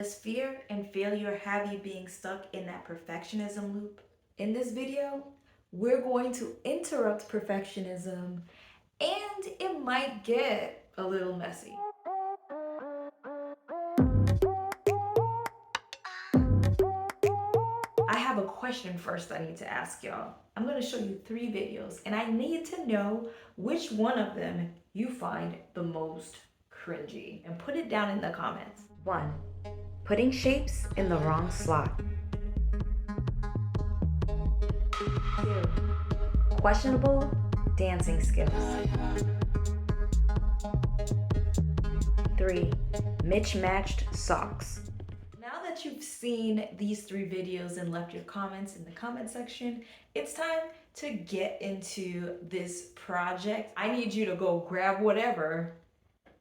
Does fear and failure have you being stuck in that perfectionism loop? In this video, we're going to interrupt perfectionism and it might get a little messy. I have a question first I need to ask y'all. I'm going to show you 3 videos and I need to know which one of them you find the most cringy, and put it down in the comments. 1. Putting shapes in the wrong slot. 2. Questionable dancing skills. 3. Mismatched socks. Now that you've seen these 3 videos and left your comments in the comment section, it's time to get into this project. I need you to go grab whatever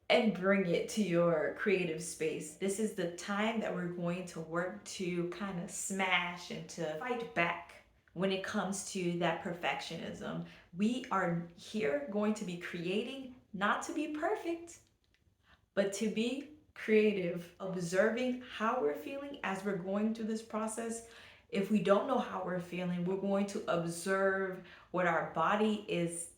and bring it to your creative space. This is the time that we're going to work to kind of smash and to fight back when it comes to that perfectionism. We are here going to be creating, not to be perfect, but to be creative, observing how we're feeling as we're going through this process. If we don't know how we're feeling, we're going to observe what our body is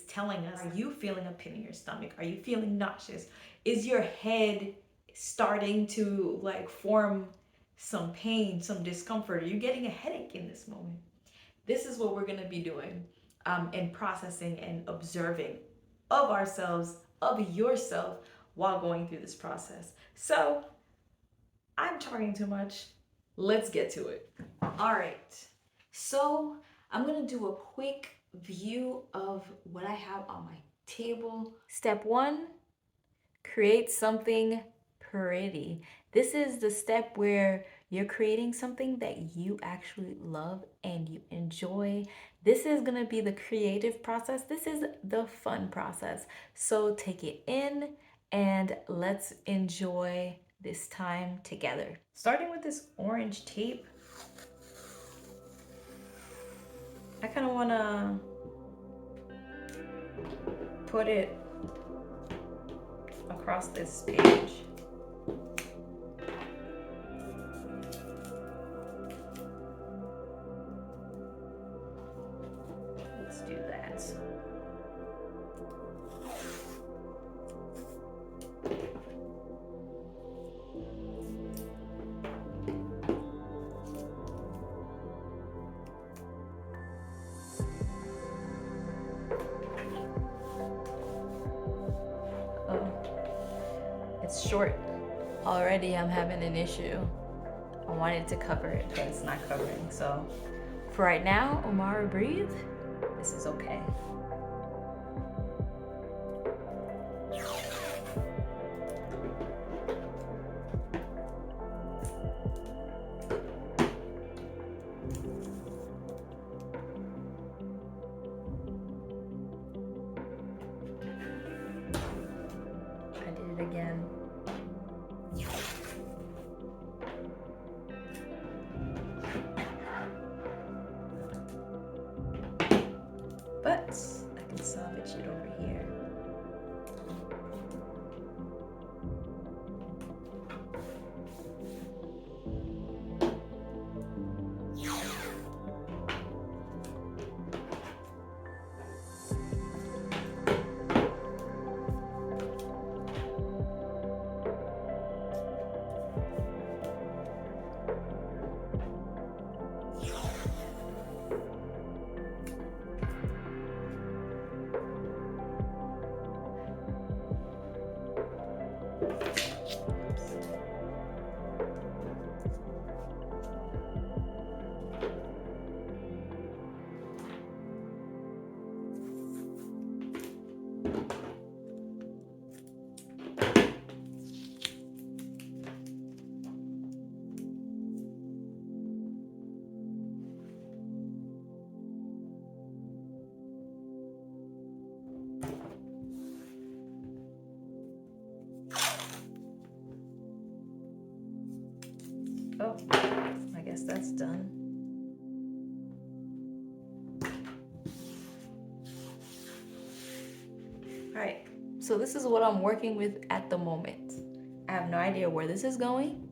telling us. Are you feeling a pit in your stomach? Are you feeling nauseous? Is your head starting to form some pain, some discomfort? Are you getting a headache in this moment? This is what we're going to be doing and processing and observing of ourselves, of yourself, while going through this process. So I'm talking too much. Let's get to it. All right, so I'm gonna do a quick view of what I have on my table. Step 1, create something pretty. This is the step where you're creating something that you actually love and you enjoy. This is gonna be the creative process. This is the fun process. So take it in and let's enjoy this time together. Starting with this orange tape, I kind of want to put it across this page. Let's do that. It's short. Already I'm having an issue. I wanted to cover it, but it's not covering. So for right now, Omara, breathe. This is okay. I did it again. But I can salvage it over here. Oh, I guess that's done. All right, so this is what I'm working with at the moment. I have no idea where this is going,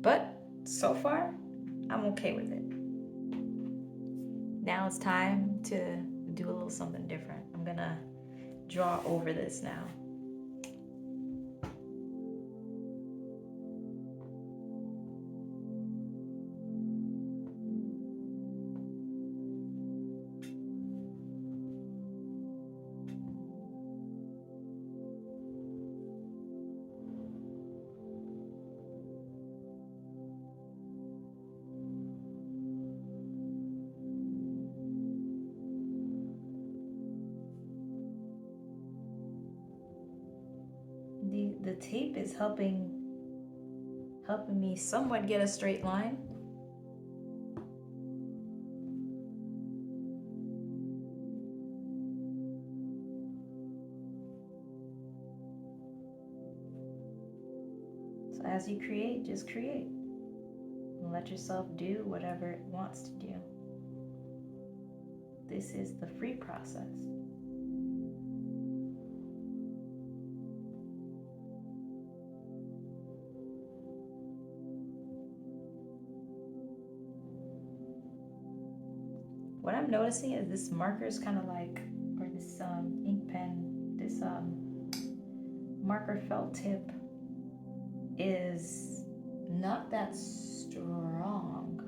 But so far, I'm okay with it. Now it's time to do a little something different. I'm gonna draw over this now. The tape is helping me somewhat get a straight line. So as you create, just create. And let yourself do whatever it wants to do. This is the free process. What I'm noticing is this marker is kind of like, or this ink pen, this marker felt tip is not that strong.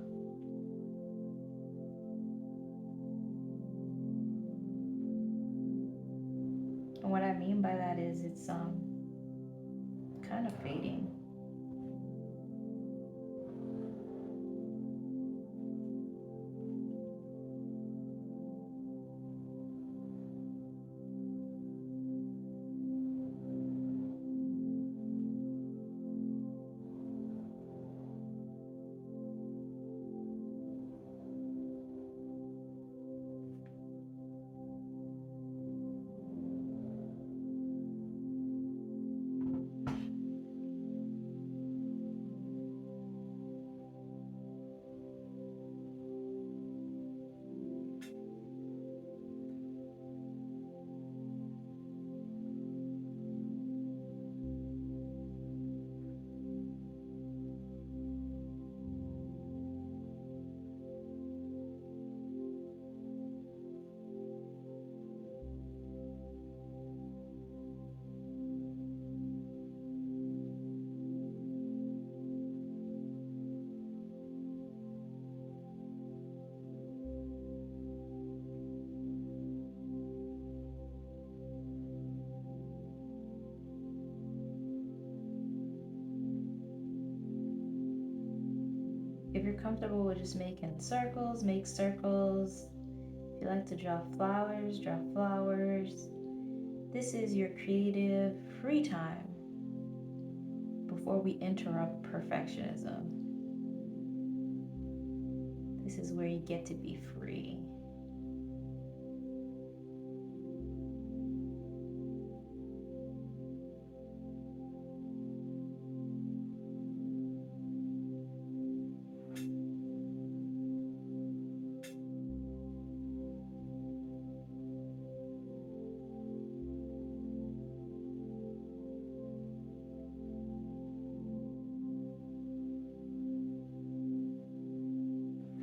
And what I mean by that is it's kind of fading. If you're comfortable with just making circles, make circles. If you like to draw flowers, draw flowers. This is your creative free time before we interrupt perfectionism. This is where you get to be free.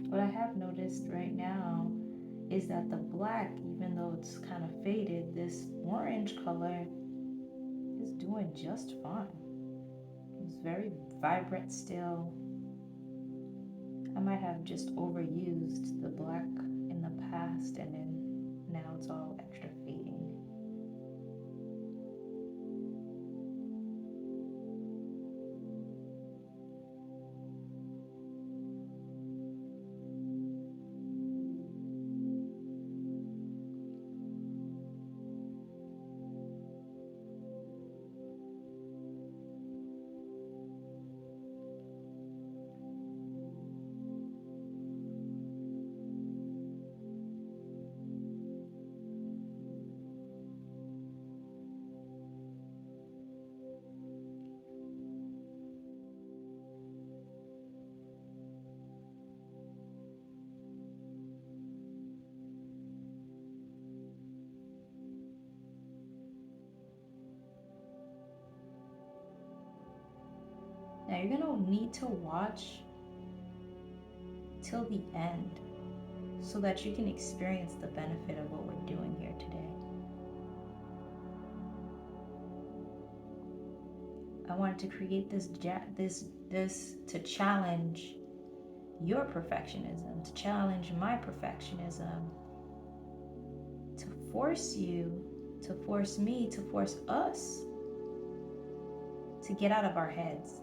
What I have noticed right now is that the black, even though it's kind of faded, this orange color is doing just fine. It's very vibrant still. I might have just overused the black in the past, and then now it's all extra fading. Now you're going to need to watch till the end so that you can experience the benefit of what we're doing here today. I wanted to create this to challenge your perfectionism, to challenge my perfectionism, to force you, to force me, to force us to get out of our heads.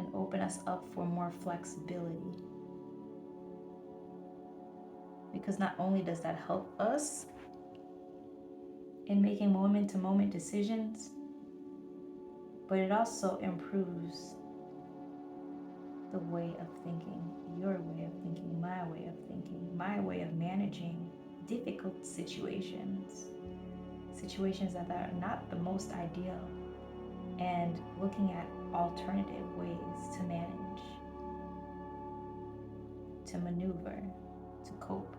And open us up for more flexibility. Because not only does that help us in making moment-to-moment decisions, but it also improves the way of thinking, your way of thinking, my way of thinking, my way of managing difficult situations that are not the most ideal, and looking at alternative ways to manage, to maneuver, to cope.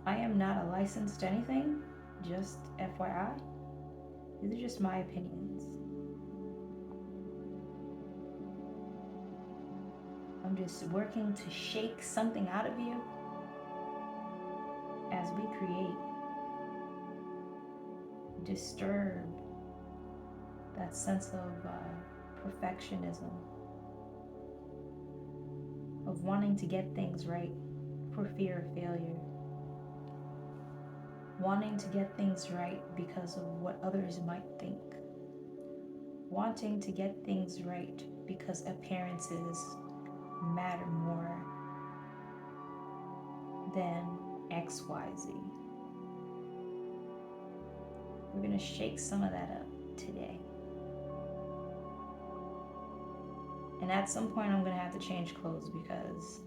I am not a licensed anything, just FYI. These are just my opinions. I'm just working to shake something out of you as we create, disturb that sense of perfectionism, of wanting to get things right for fear of failure, wanting to get things right because of what others might think, wanting to get things right because appearances matter more than XYZ. We're going to shake some of that up today. And at some point, I'm going to have to change clothes because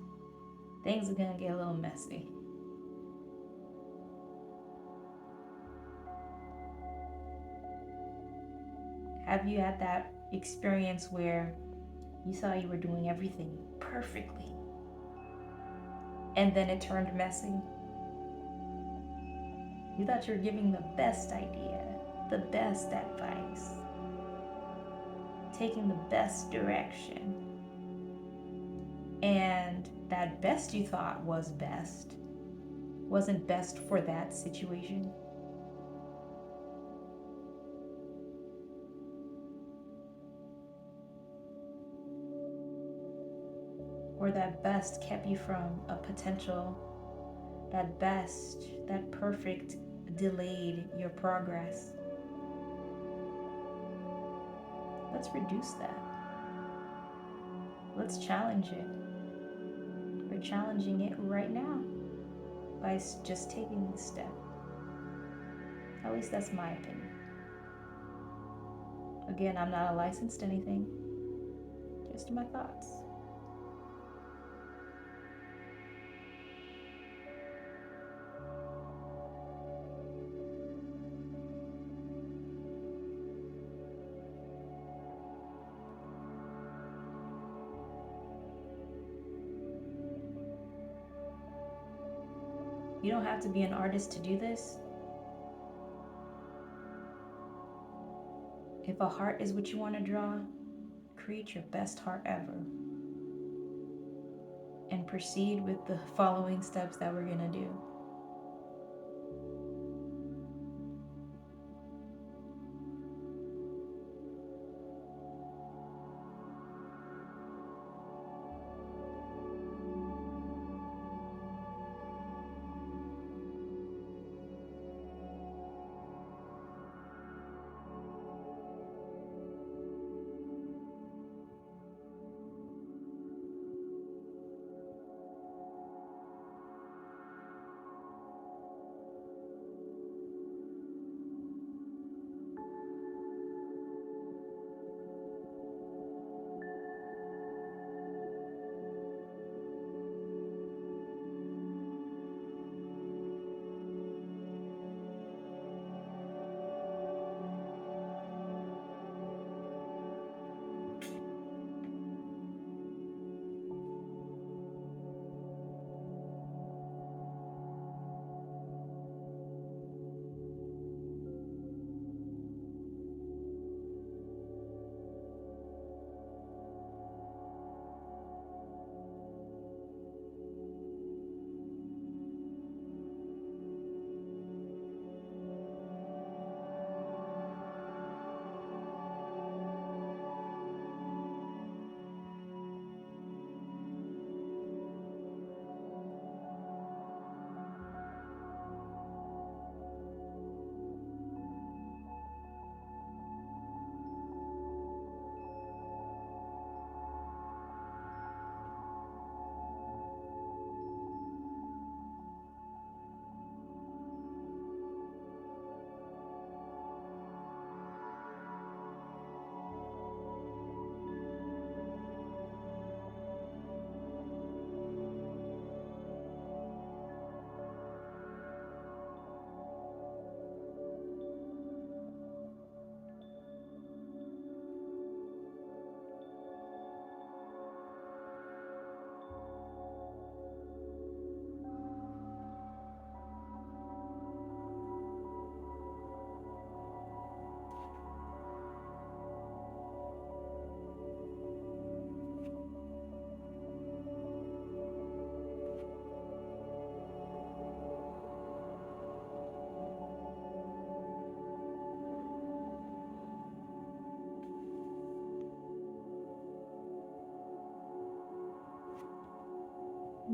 things are going to get a little messy. Have you had that experience where you thought you were doing everything perfectly and then it turned messy? You thought you were giving the best idea, the best advice, taking the best direction, and that best you thought was best wasn't best for that situation. Or that best kept you from a potential, that best, that perfect delayed your progress. Let's reduce that. Let's challenge it. We're challenging it right now by just taking this step. At least that's my opinion. Again, I'm not a licensed anything, just my thoughts. You don't have to be an artist to do this. If a heart is what you want to draw, create your best heart ever. And proceed with the following steps that we're going to do.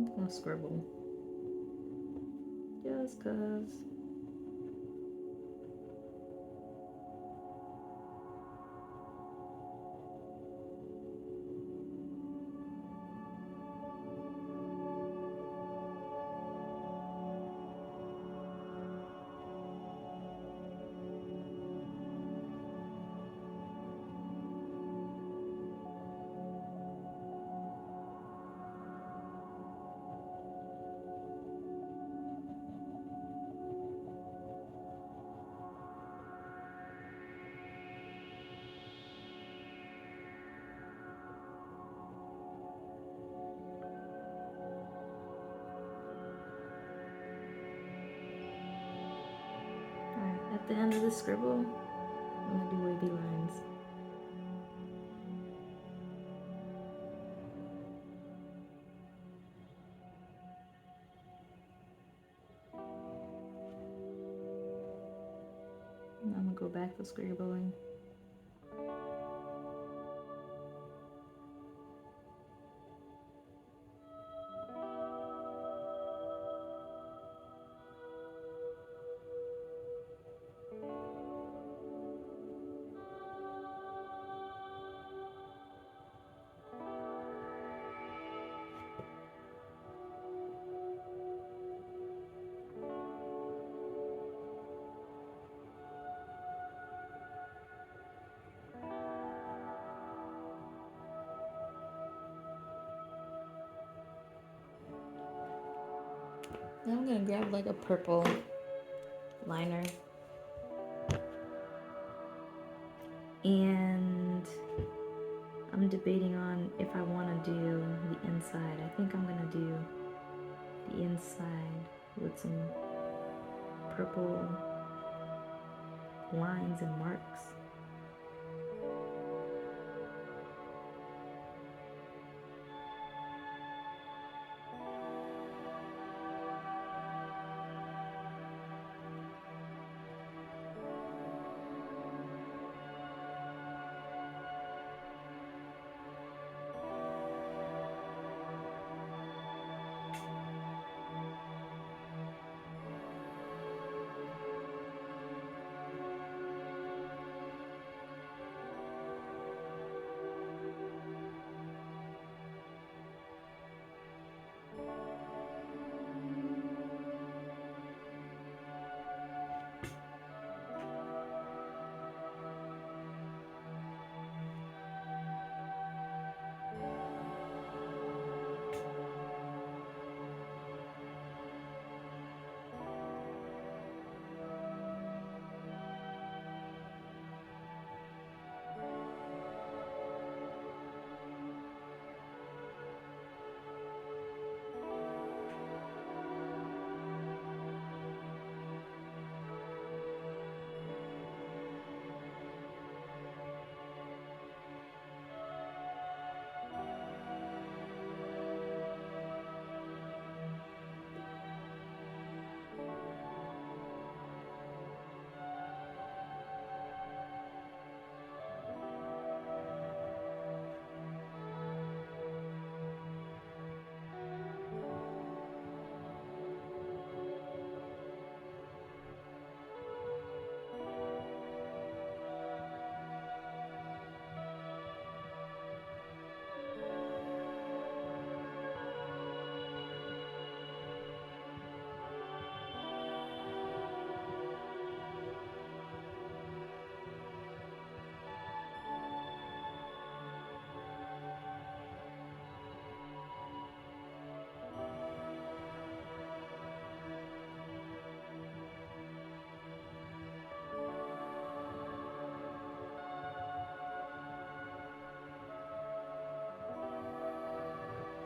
I'm gonna scribble. Just cause. At the end of the scribble, I'm gonna do wavy lines. And I'm gonna go back to scribbling. Now I'm gonna grab like a purple liner and I'm debating on if I want to do the inside. I think I'm gonna do the inside with some purple lines and marks.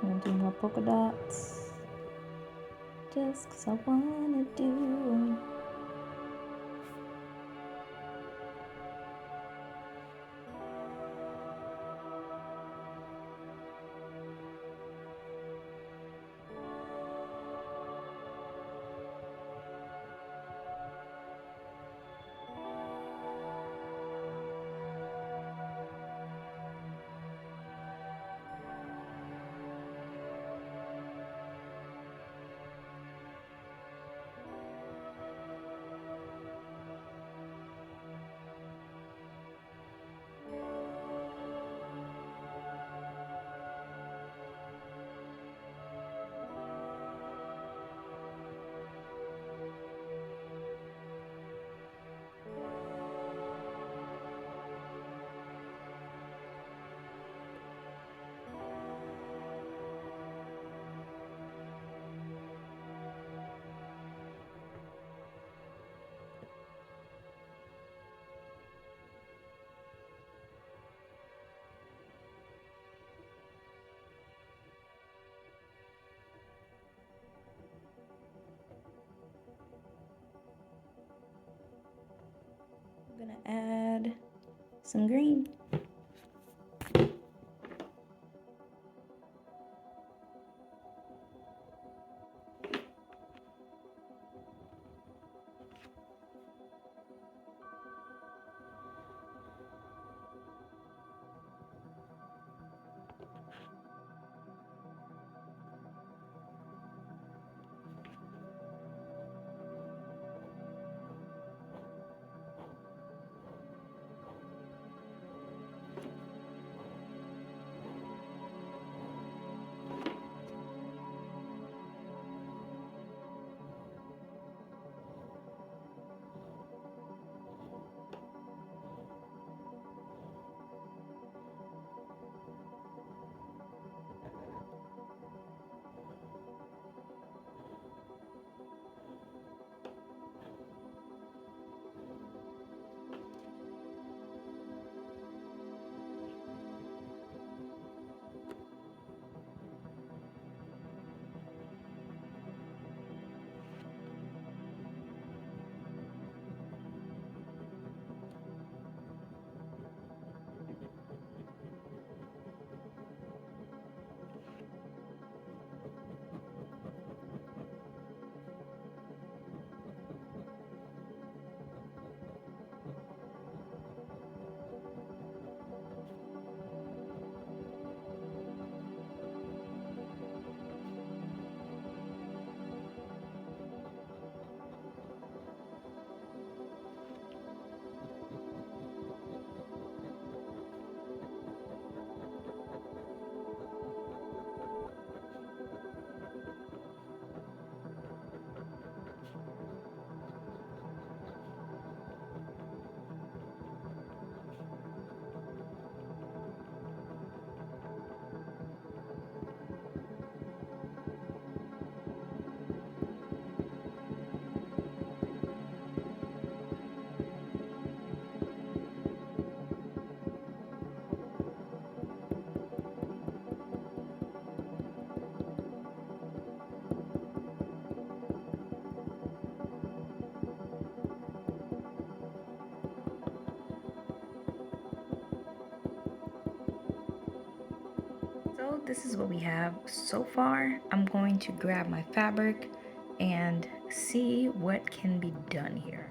I'm gonna do more polka dots. Just 'cause I wanna do 'em. add some green. So this is what we have so far. I'm going to grab my fabric and see what can be done here.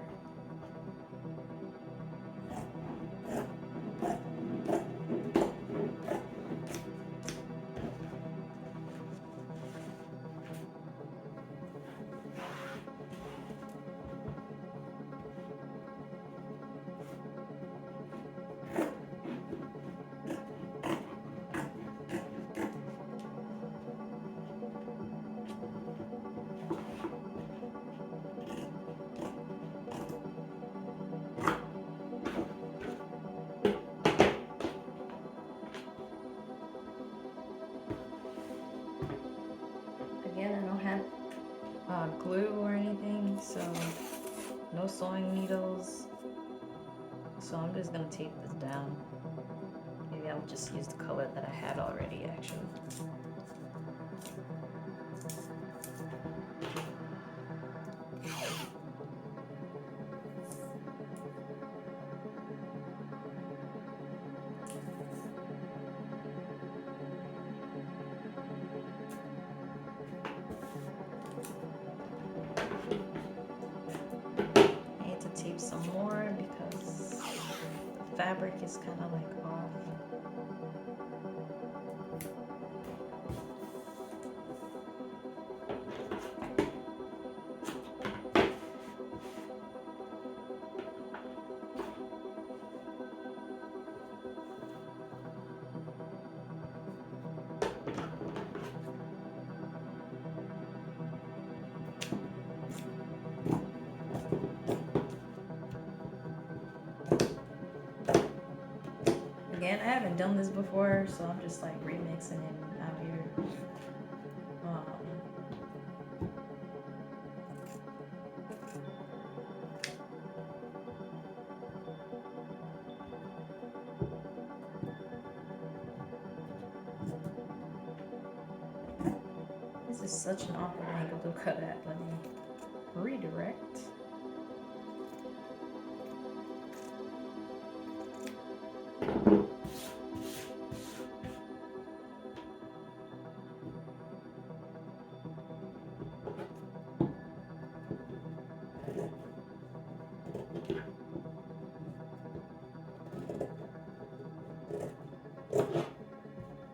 Again, I don't have glue or anything, so no sewing needles. So I'm just gonna tape this down. Maybe I'll just use the color that I had already, actually. I need to tape some more because the fabric is kind of like off. Again, I haven't done this before, so I'm just like remixing it out here. This is such an awkward angle to cut at. Let me redirect.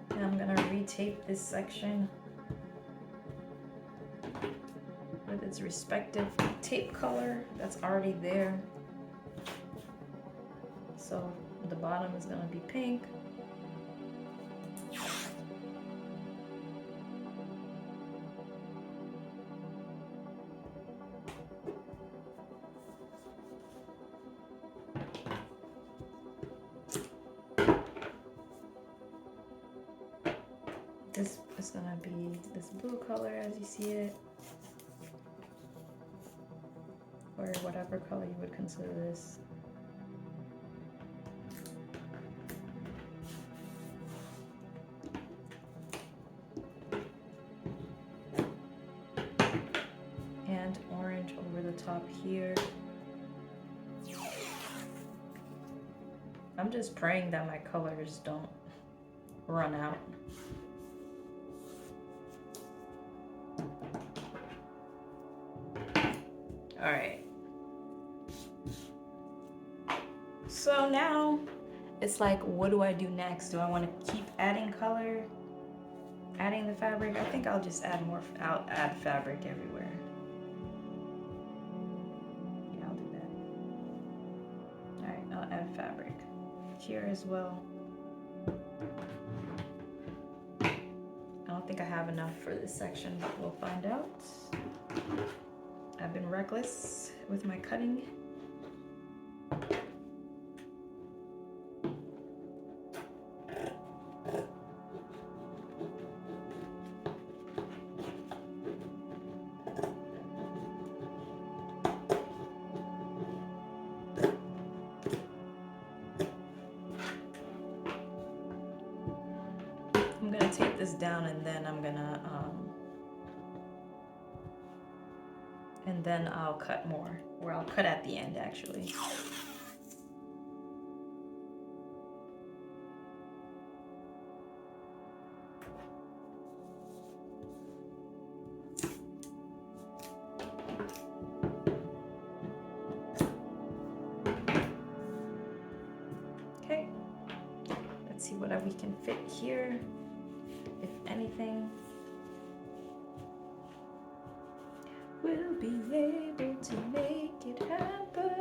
And I'm gonna retape this section with its respective tape color that's already there. So the bottom is gonna be pink. This is gonna be this blue color as you see it, or whatever color you would consider this. And orange over the top here. I'm just praying that my colors don't run out. All right. So now it's like, what do I do next? Do I want to keep adding color, adding the fabric? I think I'll just add more. I'll add fabric everywhere. Yeah, I'll do that. All right, I'll add fabric here as well. I don't think I have enough for this section, but we'll find out. I've been reckless with my cutting. I'm gonna tape this down and then I'm gonna and then I'll cut more, or I'll cut at the end actually. Okay, let's see what we can fit here, if anything. We'll be able to make it happen.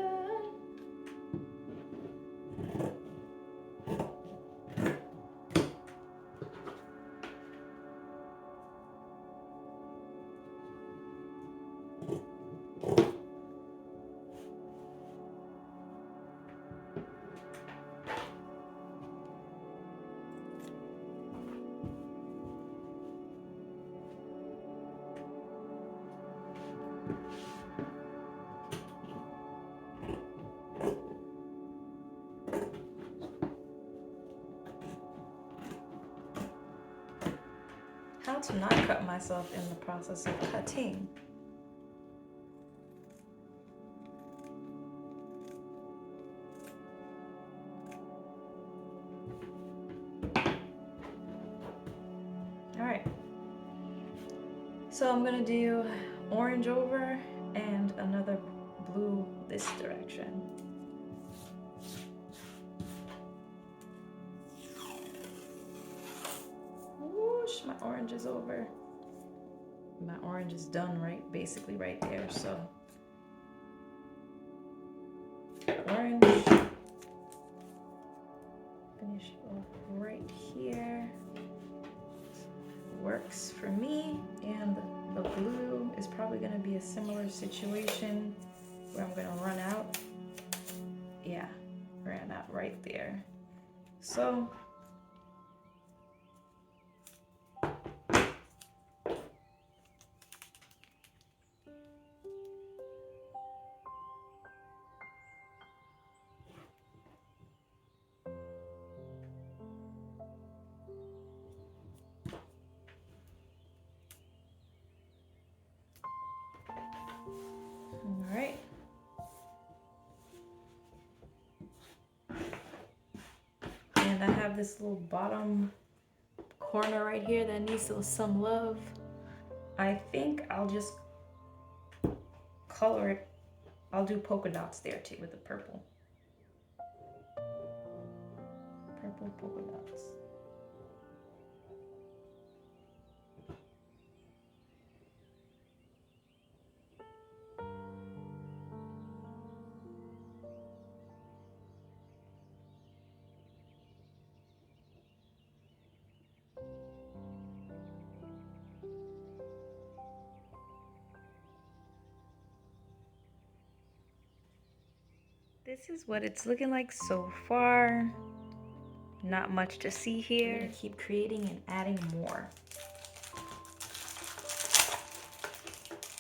How to not cut myself in the process of cutting. All right, so I'm gonna do orange over and another blue this direction. Whoosh, my orange is over. My orange is done basically right there, so orange, finish off right here, works for me. And the blue is probably going to be a similar situation where I'm going to run out. Yeah, ran out right there. So all right. have this little bottom corner right here that needs some love. I think I'll just color it. I'll do polka dots there too with the purple. Purple polka dots. This is what it's looking like so far. Not much to see here. We're gonna keep creating and adding more.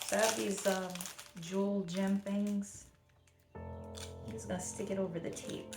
So I have these jewel gem things. I'm just gonna stick it over the tape.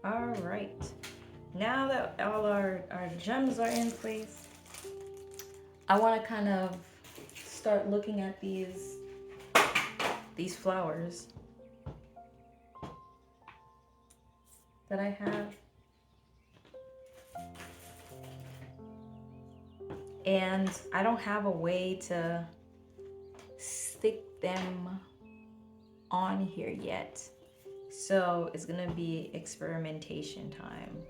All right, now that all our gems are in place, I want to kind of start looking at these flowers that I have. And I don't have a way to stick them on here yet. So it's gonna be experimentation time.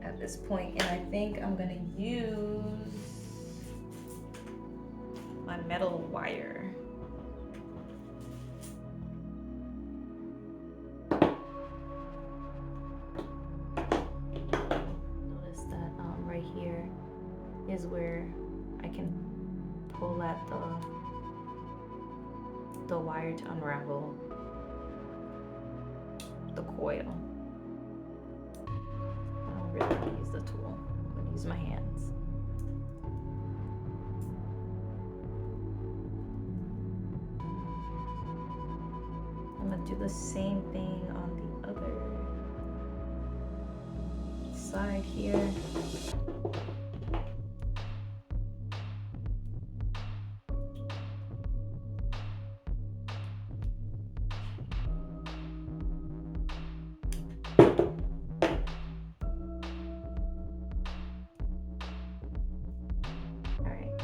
At this point, and I think I'm gonna use my metal wire. Notice that right here is where I can pull at the wire to unravel the coil. I don't really want to use the tool. I'm going to use my hands. I'm going to do the same thing on the other side here.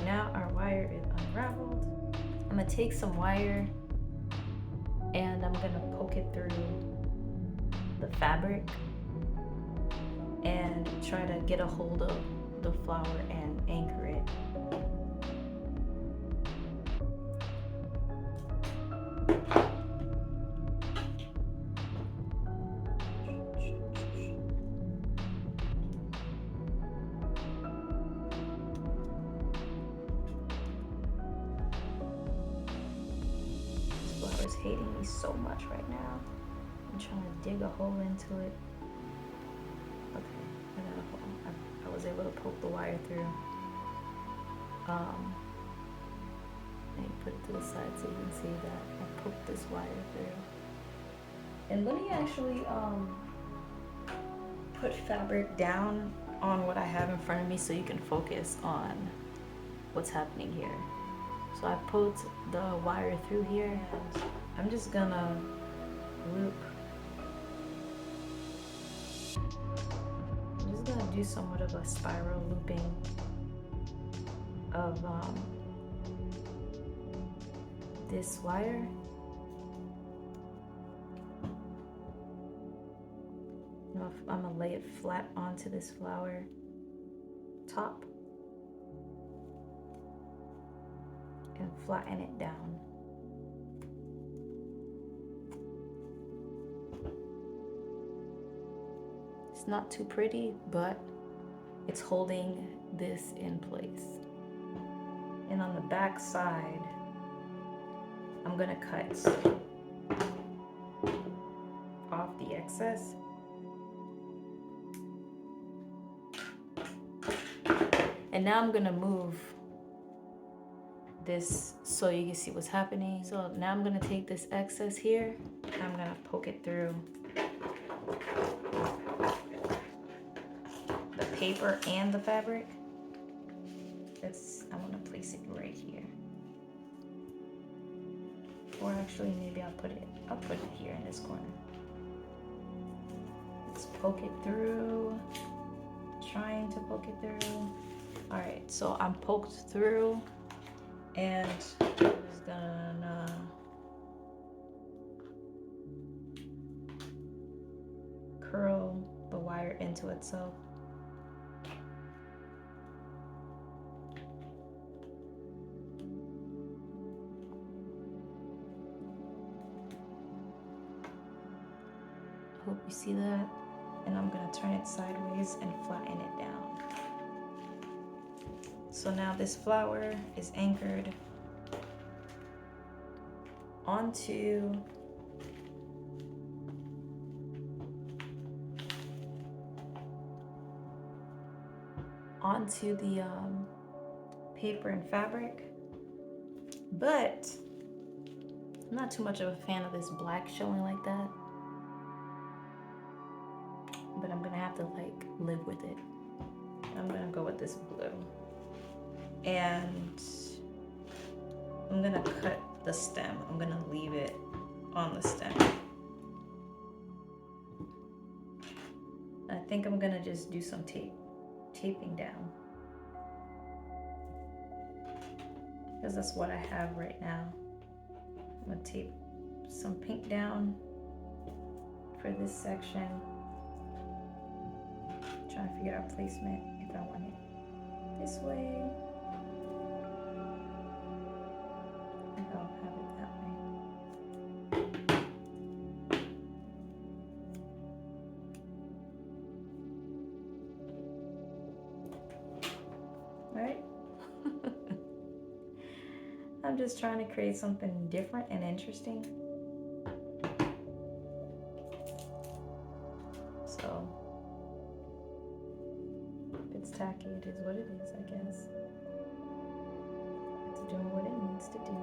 Now our wire is unraveled. I'm gonna take some wire and I'm gonna poke it through the fabric and try to get a hold of the flower and anchor it. Hating me so much right now. I'm trying to dig a hole into it. Okay, I got a hole. I was able to poke the wire through. And put it to the side so you can see that I poked this wire through. And let me actually put fabric down on what I have in front of me so you can focus on what's happening here. So I poked the wire through here and I'm just gonna loop. I'm just gonna do somewhat of a spiral looping of this wire. I'm gonna lay it flat onto this flower top. and flatten it down. It's not too pretty, but it's holding this in place. And on the back side, I'm gonna cut off the excess. And now I'm gonna move this so you can see what's happening. So now I'm gonna take this excess here, and I'm gonna poke it through the paper and the fabric. I'm gonna place it right here. Or actually maybe I'll put it here in this corner. Let's poke it through. Trying to poke it through. All right, so I'm poked through, and I'm just gonna curl the wire into itself. Hope you see that. And I'm gonna turn it sideways and flatten it down. So now this flower is anchored onto the paper and fabric, but I'm not too much of a fan of this black showing like that. But I'm gonna have to like live with it. I'm gonna go with this blue. And I'm gonna cut the stem. I'm gonna leave it on the stem. I think I'm gonna just do some taping down. Because that's what I have right now. I'm gonna tape some pink down for this section. Trying to figure out placement if I want it this way. I think I'll have it that way. Right? I'm just trying to create something different and interesting. So it's tacky, it is what it is, I guess. It's doing what it needs to do.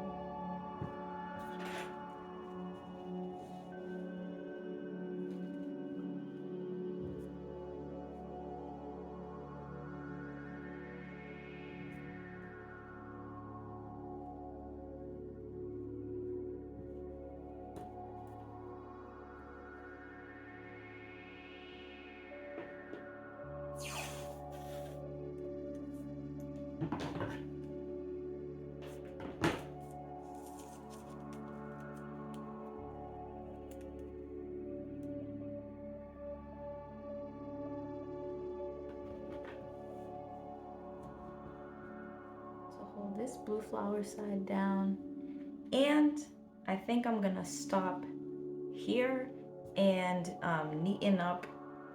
Hold this blue flower side down, and I think I'm gonna stop here and neaten up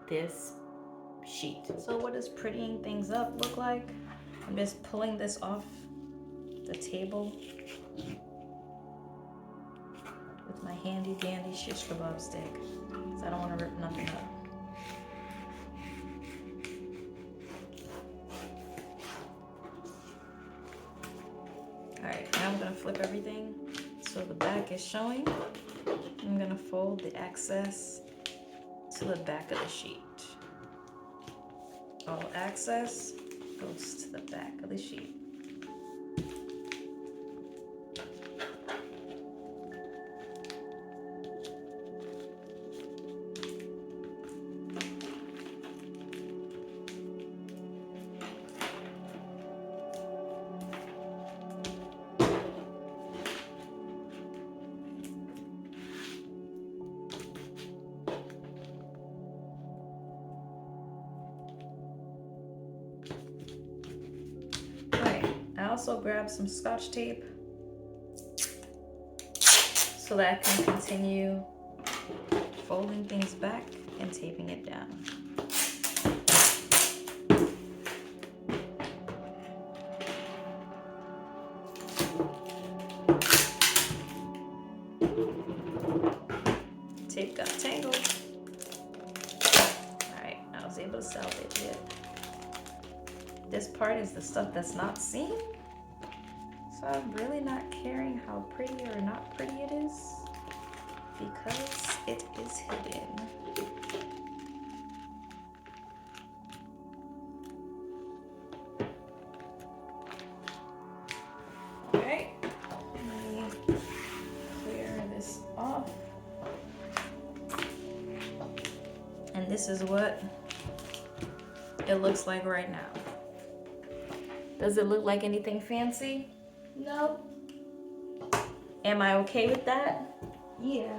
this sheet. So what does prettying things up look like? I'm just pulling this off the table with my handy dandy shish kebab stick, because I don't want to rip nothing up. Alright, now I'm going to flip everything so the back is showing. I'm going to fold the excess to the back of the sheet. All excess goes to the back of the sheet. I also grabbed some Scotch tape so that I can continue folding things back and taping it down. Tape got tangled. Alright, I was able to salvage it. This part is the stuff that's not seen. So I'm really not caring how pretty or not pretty it is, because it is hidden. Alright, let me clear this off. And this is what it looks like right now. Does it look like anything fancy? No. Am I okay with that? Yeah.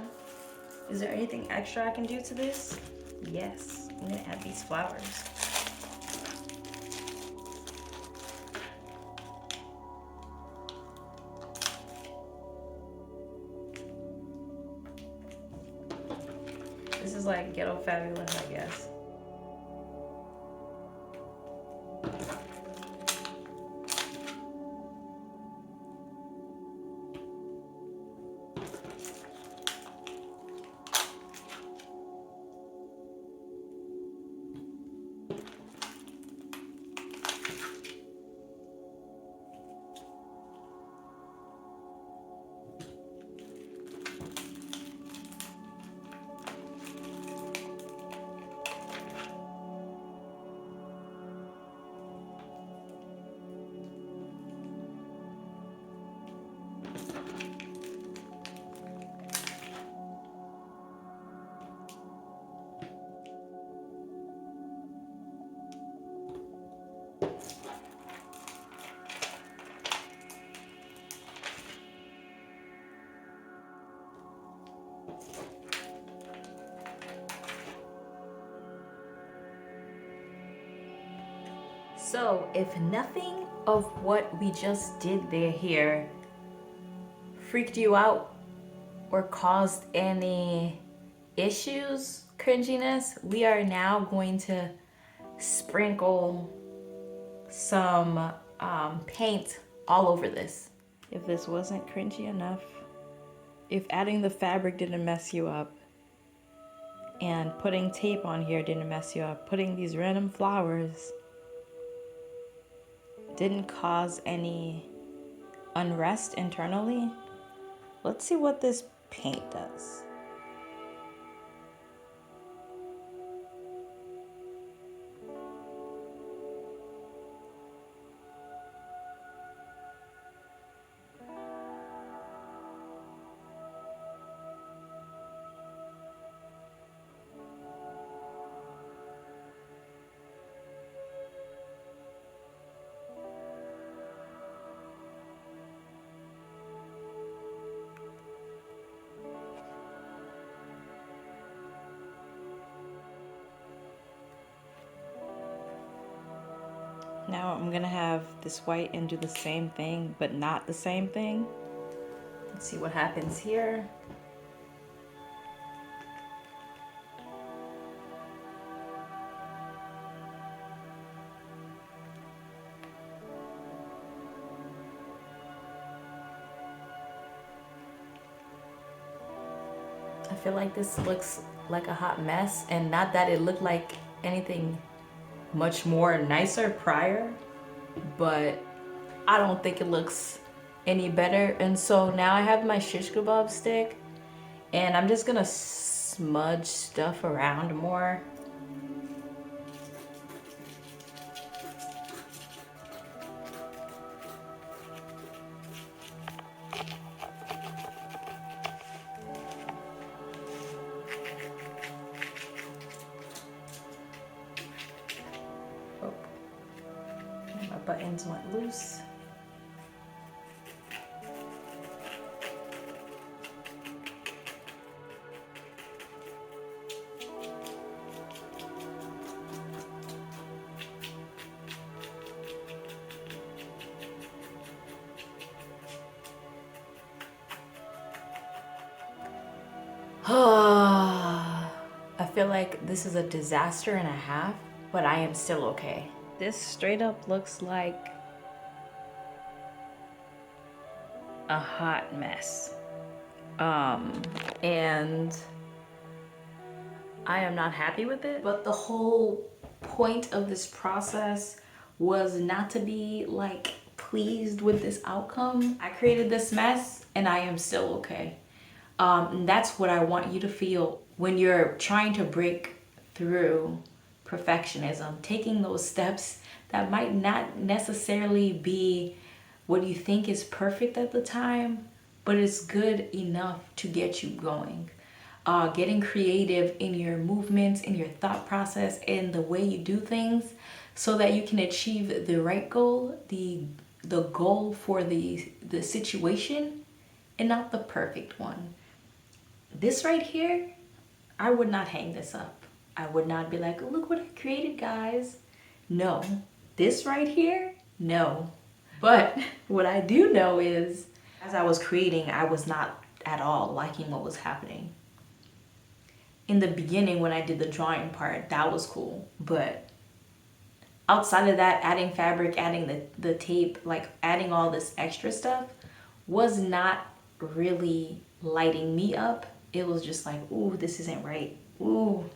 Is there anything extra I can do to this? Yes. I'm gonna add these flowers. This is like ghetto fabulous, I guess. So if nothing of what we just did here freaked you out or caused any issues, cringiness, we are now going to sprinkle some paint all over this. If this wasn't cringy enough, if adding the fabric didn't mess you up, and putting tape on here didn't mess you up, putting these random flowers didn't cause any unrest internally, let's see what this paint does. Now I'm gonna have this white and do the same thing, but not the same thing. Let's see what happens here. I feel like this looks like a hot mess, and not that it looked like anything much more nicer prior, but I don't think it looks any better. And so now I have my shish kebab stick, and I'm just gonna smudge stuff around more. My buttons went loose. I feel like this is a disaster and a half, but I am still okay. This straight up looks like a hot mess. And I am not happy with it. But the whole point of this process was not to be like pleased with this outcome. I created this mess and I am still okay. And that's what I want you to feel when you're trying to break through perfectionism, taking those steps that might not necessarily be what you think is perfect at the time, but it's good enough to get you going. Getting creative in your movements, in your thought process, in the way you do things, so that you can achieve the right goal, the goal for the situation, and not the perfect one. This right here, I would not hang this up. I would not be like, look what I created, guys. No. This right here, no. But what I do know is, as I was creating, I was not at all liking what was happening. In the beginning, when I did the drawing part, that was cool. But outside of that, adding fabric, adding the tape, like adding all this extra stuff was not really lighting me up. It was just like, ooh, this isn't right. Ooh,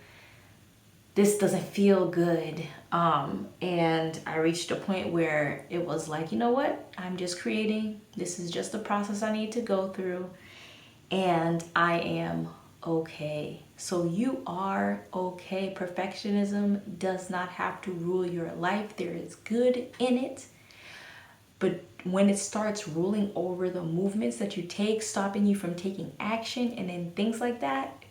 this doesn't feel good. And I reached a point where it was like, you know what? I'm just creating. This is just a process I need to go through. And I am okay. So you are okay. Perfectionism does not have to rule your life. There is good in it. But when it starts ruling over the movements that you take, stopping you from taking action, and then things like that,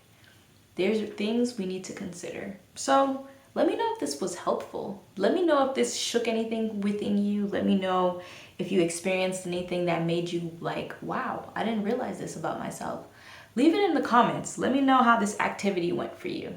there's things we need to consider. So let me know if this was helpful. Let me know if this shook anything within you. Let me know if you experienced anything that made you like, wow, I didn't realize this about myself. Leave it in the comments. Let me know how this activity went for you.